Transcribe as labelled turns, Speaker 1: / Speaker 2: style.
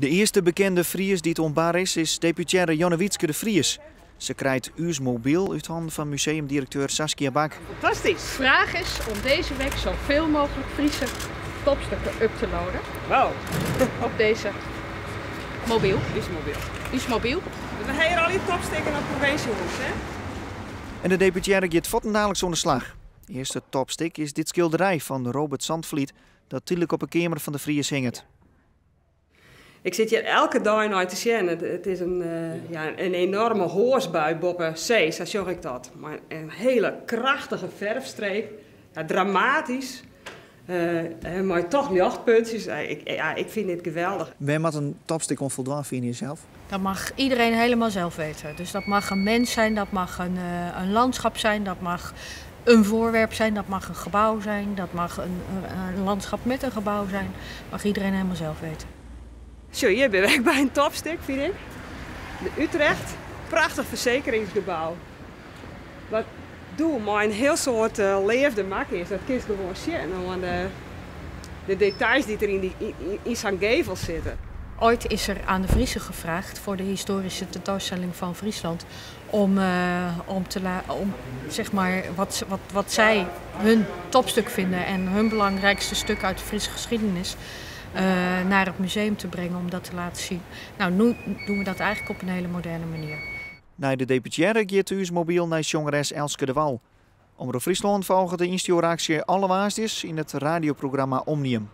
Speaker 1: De eerste bekende Fries die het ontbaar is deputaire Jonne Wietske de Vries. Ze krijgt U's mobiel uit handen van museumdirecteur Saskia Bak.
Speaker 2: Fantastisch.
Speaker 3: De vraag is om deze week zoveel mogelijk Friese topstukken up te loaden.
Speaker 2: Wow.
Speaker 3: Op deze mobiel.
Speaker 2: U's mobiel. We hebben al die topstikken op provinciehoes, hè?
Speaker 1: En de deputaire gaat voetendagelijks aan de slag. De eerste topstik is dit schilderij van Robert Zandvliet dat tijdelijk op een kamer van de Fries hinget.
Speaker 2: Ik zit hier elke dag naar te zien. Het is een enorme hoorsbui boven zee, zo zag ik dat. Maar een hele krachtige verfstreek. Ja, dramatisch. Maar toch lichtpuntjes. Ik vind dit geweldig.
Speaker 1: Waar moet een topstik om voldaan vinden jezelf?
Speaker 4: Dat mag iedereen helemaal zelf weten. Dus dat mag een mens zijn, dat mag een landschap zijn, dat mag een voorwerp zijn, dat mag een gebouw zijn, dat mag een landschap met een gebouw zijn. Dat mag iedereen helemaal zelf weten.
Speaker 2: Zo, hier ben ik bij een topstuk, vind ik. De Utrecht, prachtig verzekeringsgebouw. Wat doe maar een heel soort leefde mak is, dat kun je gewoon zien. Want de details die er in zijn gevel zitten.
Speaker 4: Ooit is er aan de Friesen gevraagd voor de historische tentoonstelling van Friesland om zeg maar wat zij hun topstuk vinden en hun belangrijkste stuk uit de Friese geschiedenis naar het museum te brengen om dat te laten zien. Nou, nu doen we dat eigenlijk op een hele moderne manier.
Speaker 1: Na de deputaire gaat U's mobiel naar jongeres Elske de Wal. Omroep Friesland volgt de instuuractie alle waasdis in het radioprogramma Omnium.